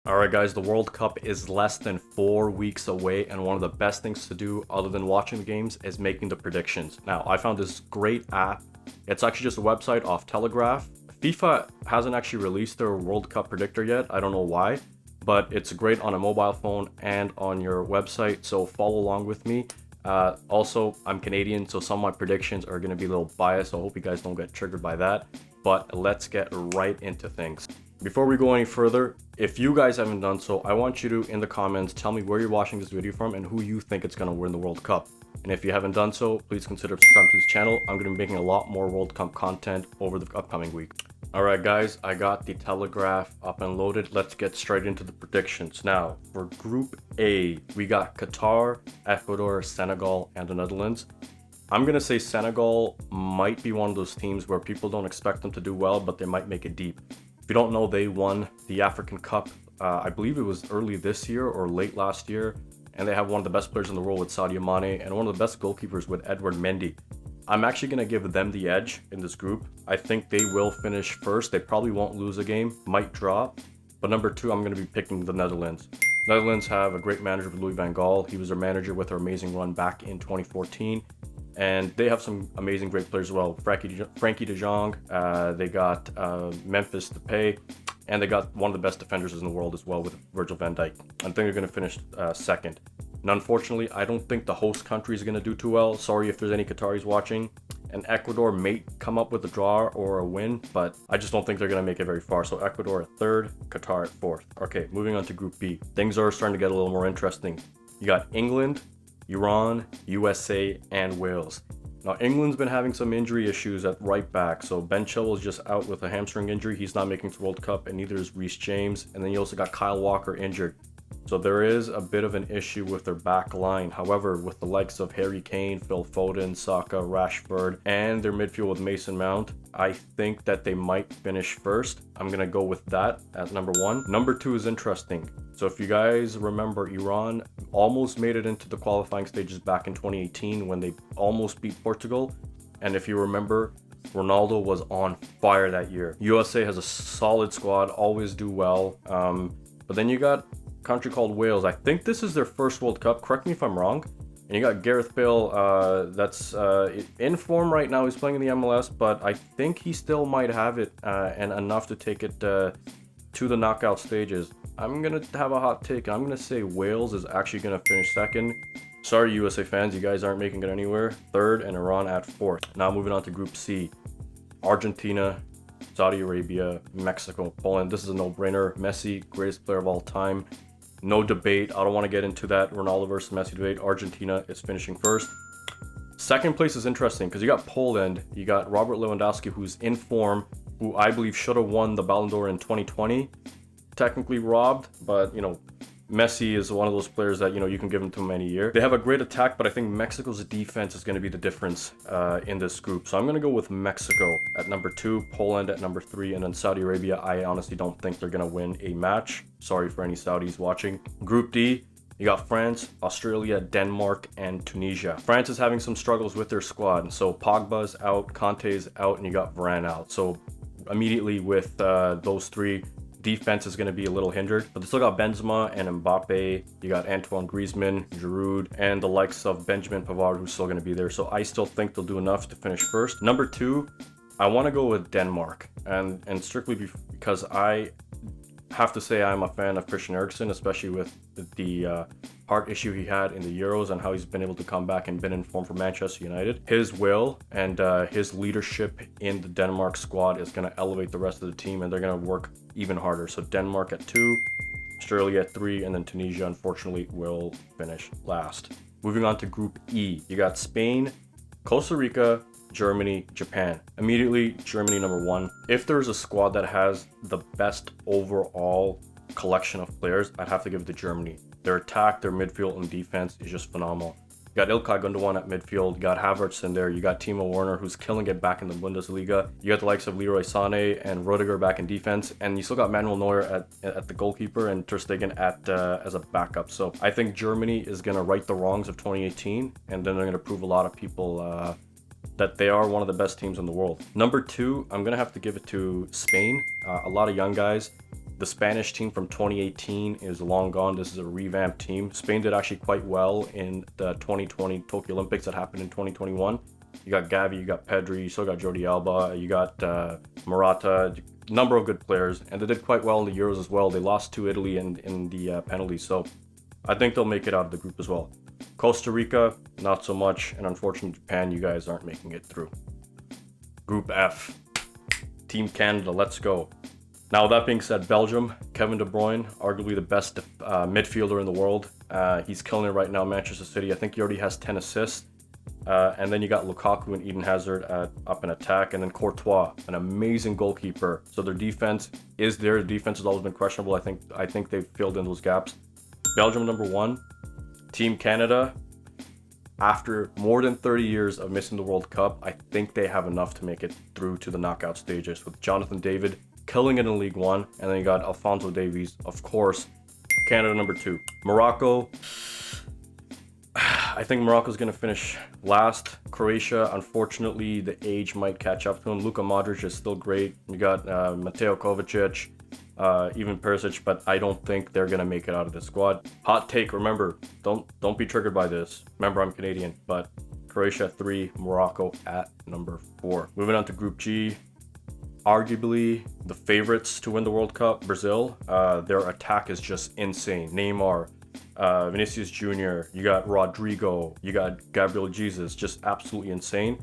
Alright guys, the World Cup is less than 4 weeks away, and one of the best things to do other than watching the games is making the predictions. Now, I found this great app. It's actually just a website off Telegraph. FIFA hasn't actually released their World Cup predictor yet. I don't know why, but it's great on a mobile phone and on your website, so follow along with me. Also, I'm Canadian, so some of my predictions are going to be a little biased, so I hope you guys don't get triggered by that. But let's get right into things. Before we go any further, if you guys haven't done so, I want you to, in the comments, tell me where you're watching this video from and who you think it's going to win the World Cup. And if you haven't done so, please consider subscribing to this channel. I'm going to be making a lot more World Cup content over the upcoming week. Alright guys, I got the Telegraph up and loaded. Let's get straight into the predictions. Now, for Group A, we got Qatar, Ecuador, Senegal, and the Netherlands. I'm going to say Senegal might be one of those teams where people don't expect them to do well, but they might make it deep. If you don't know, they won the African Cup, I believe it was early this year or late last year, and they have one of the best players in the world with Sadio Mane and one of the best goalkeepers with Edouard Mendy. I'm actually going to give them the edge in this group. I think they will finish first. They probably won't lose a game, might draw. But number two, I'm going to be picking the Netherlands. Netherlands have a great manager with Louis van Gaal. He was their manager with their amazing run back in 2014. And they have some amazing great players as well. Frankie de Jong, they got Memphis Depay, and they got one of the best defenders in the world as well with Virgil van Dijk. I think they're going to finish second. And unfortunately, I don't think the host country is going to do too well. Sorry if there's any Qataris watching. And Ecuador may come up with a draw or a win, but I just don't think they're going to make it very far. So Ecuador at third, Qatar at fourth. Okay, moving on to Group B. Things are starting to get a little more interesting. You got England, Iran, USA, and Wales. Now, England's been having some injury issues at right back. So Ben Chilwell is just out with a hamstring injury. He's not making the World Cup, and neither is Reece James. And then you also got Kyle Walker injured. So there is a bit of an issue with their back line. However, with the likes of Harry Kane, Phil Foden, Saka, Rashford, and their midfield with Mason Mount, I think that they might finish first. I'm going to go with that at number one. Number two is interesting. So if you guys remember, Iran almost made it into the qualifying stages back in 2018 when they almost beat Portugal. And if you remember, Ronaldo was on fire that year. USA has a solid squad, always do well. But then you got a country called Wales. I think this is their first World Cup. Correct me if I'm wrong. And you got Gareth Bale, that's in form right now. He's playing in the MLS, but I think he still might have it and enough to take it to the knockout stages. I'm going to have a hot take. I'm going to say Wales is actually going to finish second. Sorry, USA fans, you guys aren't making it anywhere. Third, and Iran at fourth. Now moving on to Group C. Argentina, Saudi Arabia, Mexico, Poland. This is a no-brainer. Messi, greatest player of all time. No debate. I don't want to get into that Ronaldo versus Messi debate. Argentina is finishing first. Second place is interesting because you got Poland. You got Robert Lewandowski, who's in form, who I believe should have won the Ballon d'Or in 2020. Technically robbed, but Messi is one of those players that you can give him to him any year. They have a great attack, but I think Mexico's defense is going to be the difference in this group. So I'm going to go with Mexico at number two, Poland at number three, and then Saudi Arabia. I honestly don't think they're going to win a match. Sorry for any Saudis watching. Group D, you got France, Australia, Denmark, and Tunisia. France is having some struggles with their squad. So Pogba's out, Kante's out, and you got Varane out. So immediately with those three, defense is going to be a little hindered, but they still got Benzema and Mbappe. You got Antoine Griezmann, Giroud, and the likes of Benjamin Pavard, who's still going to be there. So I still think they'll do enough to finish first. Number two, I want to go with Denmark, and strictly because I have to say I'm a fan of Christian Eriksen, especially with the heart issue he had in the Euros and how he's been able to come back and been in form for Manchester United. His will and his leadership in the Denmark squad is going to elevate the rest of the team, and they're going to work even harder. So Denmark at two, Australia at three, and then Tunisia, unfortunately, will finish last. Moving on to Group E, you got Spain, Costa Rica, Germany, Japan. Immediately, Germany number one. If there's a squad that has the best overall collection of players, I'd have to give it to Germany. Their attack, their midfield, and defense is just phenomenal. You got Ilkay Gundogan at midfield, you got Havertz in there, you got Timo Werner, who's killing it back in the Bundesliga. You got the likes of Leroy Sané and Rudiger back in defense, and you still got Manuel Neuer at the goalkeeper and Ter Stegen as a backup. So I think Germany is going to right the wrongs of 2018, and then they're going to prove a lot of people that they are one of the best teams in the world. Number two, I'm going to have to give it to Spain. A lot of young guys. The Spanish team from 2018 is long gone. This is a revamped team. Spain did actually quite well in the 2020 Tokyo Olympics that happened in 2021. You got Gavi, you got Pedri, you still got Jordi Alba, you got Morata, number of good players, and they did quite well in the Euros as well. They lost to Italy in the penalties, so I think they'll make it out of the group as well. Costa Rica, not so much, and unfortunately Japan, you guys aren't making it through. Group F, Team Canada, let's go. Now, with that being said, Belgium, Kevin De Bruyne, arguably the best midfielder in the world. He's killing it right now, Manchester City. I think he already has 10 assists. And then you got Lukaku and Eden Hazard up in attack. And then Courtois, an amazing goalkeeper. So their defense is there. The defense has always been questionable. I think they've filled in those gaps. Belgium, number 1. Team Canada, after more than 30 years of missing the World Cup, I think they have enough to make it through to the knockout stages with Jonathan David killing it in League One, and then you got Alphonso Davies, of course. Canada, number 2. Morocco, I think Morocco's going to finish last. Croatia, unfortunately, the age might catch up to him. Luka Modric is still great. You got Mateo Kovacic, even Perisic, but I don't think they're going to make it out of the squad. Hot take, remember, don't be triggered by this. Remember, I'm Canadian, but Croatia at 3, Morocco at number 4. Moving on to Group G, arguably the favorites to win the World Cup, Brazil. Their attack is just insane. Neymar, Vinicius Jr., you got Rodrigo, you got Gabriel Jesus, just absolutely insane.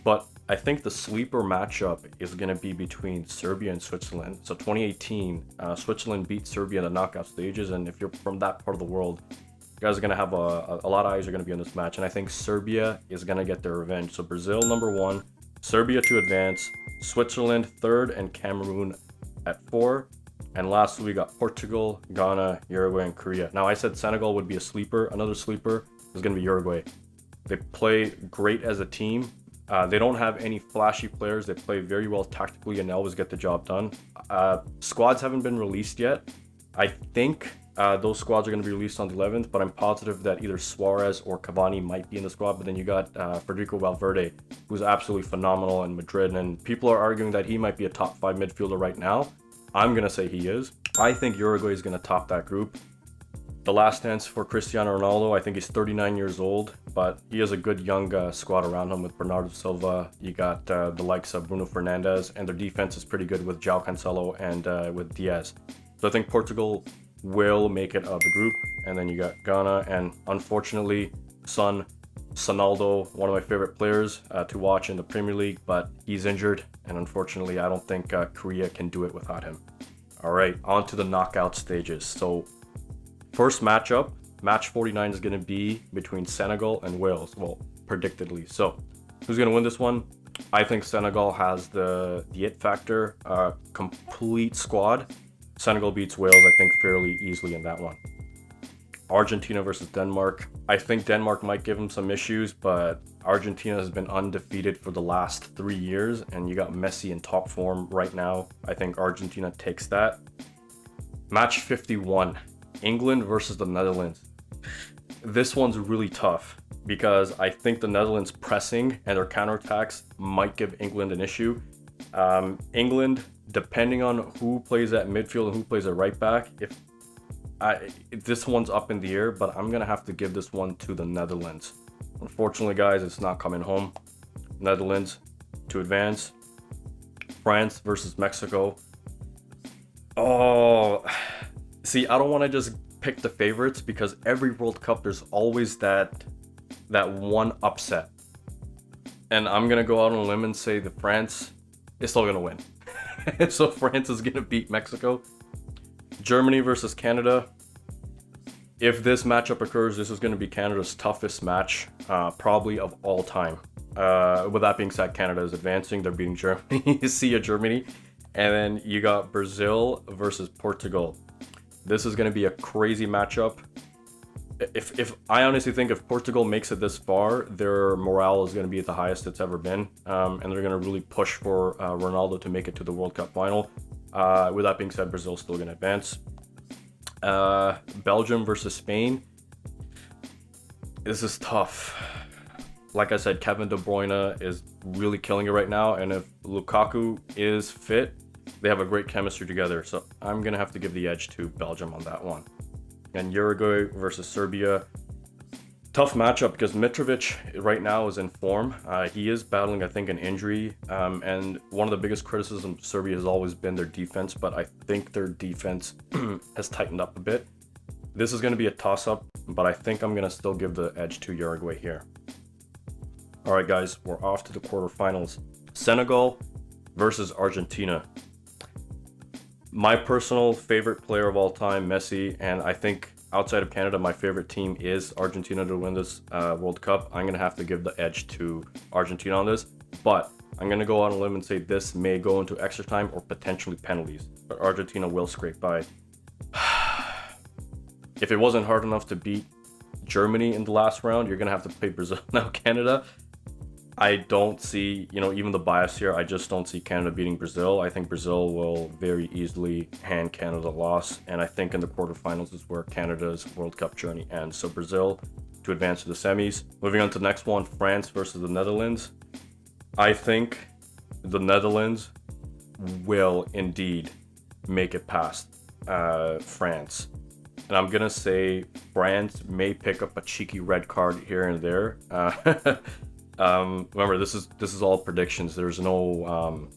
But I think the sleeper matchup is going to be between Serbia and Switzerland. So 2018, Switzerland beat Serbia in the knockout stages, and if you're from that part of the world, you guys are going to have a lot of eyes are going to be on this match, and I think Serbia is going to get their revenge. So Brazil, number 1, Serbia to advance, Switzerland 3rd, and Cameroon at 4. And lastly, we got Portugal, Ghana, Uruguay, and Korea. Now, I said Senegal would be a sleeper. Another sleeper is going to be Uruguay. They play great as a team. They don't have any flashy players. They play very well tactically and always get the job done. Squads haven't been released yet. I think those squads are going to be released on the 11th, but I'm positive that either Suarez or Cavani might be in the squad. But then you got Federico Valverde, who's absolutely phenomenal in Madrid, and people are arguing that he might be a top 5 midfielder right now. I'm going to say he is. I think Uruguay is going to top that group. The last dance for Cristiano Ronaldo, I think he's 39 years old, but he has a good young squad around him with Bernardo Silva. You got the likes of Bruno Fernandes, and their defense is pretty good with João Cancelo and with Diaz. So I think Portugal will make it out of the group. And then you got Ghana, and unfortunately, Sonaldo, one of my favorite players to watch in the Premier League, but he's injured, and unfortunately, I don't think Korea can do it without him. All right, on to the knockout stages. So first matchup, match 49 is going to be between Senegal and Wales. Well, predictedly. So who's going to win this one? I think Senegal has the it factor, complete squad. Senegal beats Wales, I think, fairly easily in that one. Argentina versus Denmark. I think Denmark might give them some issues, but Argentina has been undefeated for the last 3 years, and you got Messi in top form right now. I think Argentina takes that. Match 51, England versus the Netherlands. This one's really tough because I think the Netherlands pressing and their counterattacks might give England an issue. England, depending on who plays at midfield and who plays at right back, if this one's up in the air, but I'm gonna have to give this one to the Netherlands. Unfortunately, guys, it's not coming home. Netherlands to advance. France versus Mexico. Oh, see, I don't want to just pick the favorites because every World Cup there's always that one upset, and I'm gonna go out on a limb and say that France is still gonna win. So France is gonna beat Mexico. Germany versus Canada. If this matchup occurs, this is going to be Canada's toughest match, probably of all time. With that being said, Canada is advancing. They're beating Germany. See ya, Germany. And then you got Brazil versus Portugal. This is going to be a crazy matchup. If I honestly think if Portugal makes it this far, their morale is going to be at the highest it's ever been, and they're going to really push for Ronaldo to make it to the World Cup final. With that being said, Brazil's still going to advance. Belgium versus Spain. This is tough. Like I said, Kevin De Bruyne is really killing it right now, and if Lukaku is fit, They have a great chemistry together, so I'm going to have to give the edge to Belgium on that one. And Uruguay versus Serbia. Tough matchup because Mitrovic right now is in form. He is battling, I think, an injury. And one of the biggest criticisms of Serbia has always been their defense, but I think their defense has tightened up a bit. This is going to be a toss-up, but I think I'm going to still give the edge to Uruguay here. All right, guys, we're off to the quarterfinals. Senegal versus Argentina. My personal favorite player of all time, Messi, and I think outside of Canada, my favorite team is Argentina to win this World Cup. I'm going to have to give the edge to Argentina on this, but I'm going to go on a limb and say this may go into extra time or potentially penalties, but Argentina will scrape by. If it wasn't hard enough to beat Germany in the last round, you're going to have to play Brazil. Now, Canada, I don't see, even the bias here, I just don't see Canada beating Brazil. I think Brazil will very easily hand Canada a loss. And I think in the quarterfinals is where Canada's World Cup journey ends. So Brazil to advance to the semis. Moving on to the next one, France versus the Netherlands. I think the Netherlands will indeed make it past France. And I'm going to say France may pick up a cheeky red card here and there. Remember, this is all predictions. There's no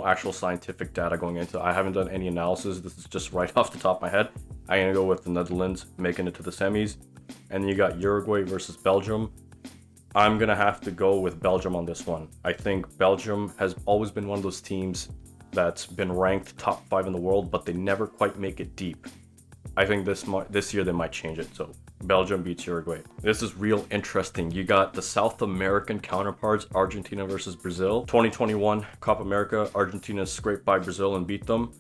actual scientific data going into it. I haven't done any analysis. This is just right off the top of my head. I'm gonna go with the Netherlands making it to the semis, and then you got Uruguay versus Belgium. I'm gonna have to go with Belgium on this one. I think Belgium has always been one of those teams that's been ranked top 5 in the world, but they never quite make it deep. I think this year they might change it. So Belgium beats Uruguay. This is real interesting. You got the South American counterparts, Argentina versus Brazil. 2021 Copa America, Argentina scraped by Brazil and beat them.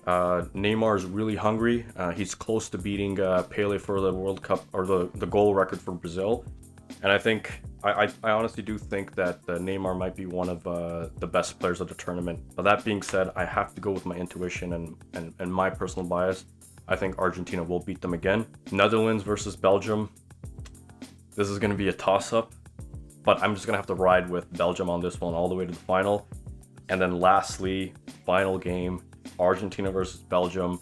Neymar is really hungry. He's close to beating Pele for the World Cup or the goal record for Brazil. And I think, I honestly do think that Neymar might be one of the best players of the tournament. But that being said, I have to go with my intuition and my personal bias. I think Argentina will beat them again. Netherlands versus Belgium. This is going to be a toss-up, but I'm just going to have to ride with Belgium on this one all the way to the final. And then lastly, final game, Argentina versus Belgium.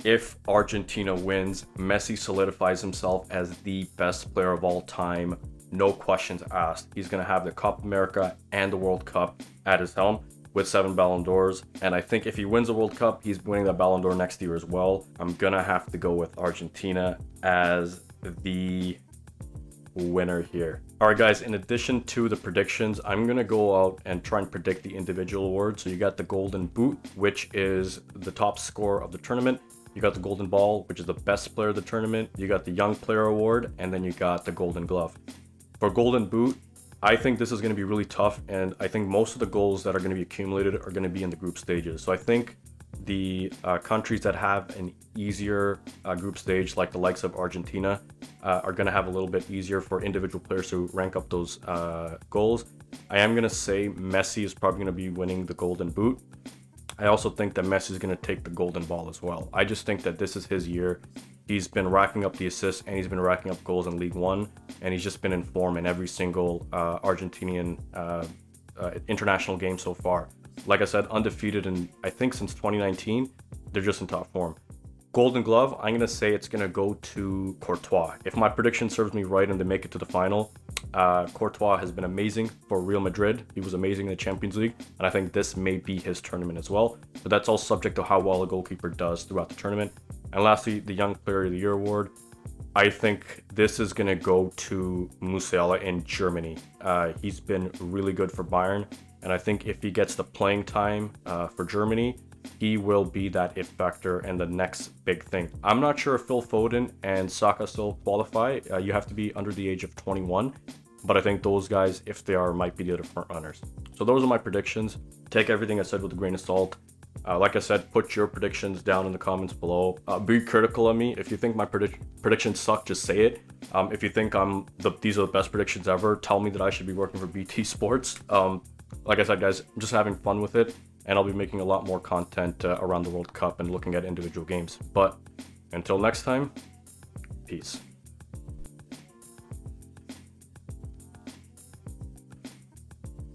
If Argentina wins, Messi solidifies himself as the best player of all time. No questions asked. He's going to have the Copa America and the World Cup at his helm, with 7 Ballon d'Ors. And I think if he wins the World Cup, he's winning the Ballon d'Or next year as well. I'm gonna have to go with Argentina as the winner here. All right, guys, in addition to the predictions, I'm gonna go out and try and predict the individual awards. So you got the Golden Boot, which is the top scorer of the tournament. You got the Golden Ball, which is the best player of the tournament. You got the Young Player Award, and then you got the Golden Glove. For Golden Boot, I think this is going to be really tough, and I think most of the goals that are going to be accumulated are going to be in the group stages. So I think the countries that have an easier group stage, like the likes of Argentina, are going to have a little bit easier for individual players to rank up those goals. I am going to say Messi is probably going to be winning the Golden Boot. I also think that Messi is going to take the Golden Ball as well. I just think that this is his year. He's been racking up the assists and he's been racking up goals in League One, and he's just been in form in every single Argentinian international game so far. Like I said, undefeated, and I think since 2019, they're just in top form. Golden Glove, I'm going to say it's going to go to Courtois. If my prediction serves me right and they make it to the final, Courtois has been amazing for Real Madrid. He was amazing in the Champions League, and I think this may be his tournament as well. But that's all subject to how well a goalkeeper does throughout the tournament. And lastly, the Young Player of the Year award. I think this is going to go to Musiala in Germany. He's been really good for Bayern, and I think if he gets the playing time for Germany, he will be that it factor and the next big thing. I'm not sure if Phil Foden and Saka still qualify. You have to be under the age of 21, but I think those guys, if they are, might be the other front runners. So those are my predictions. Take everything I said with a grain of salt. Like I said, put your predictions down in the comments below. Be critical of me. If you think my predictions suck, just say it. If you think these are the best predictions ever, tell me that I should be working for BT Sports. Like I said, guys, I'm just having fun with it, and I'll be making a lot more content around the World Cup and looking at individual games. But until next time, peace.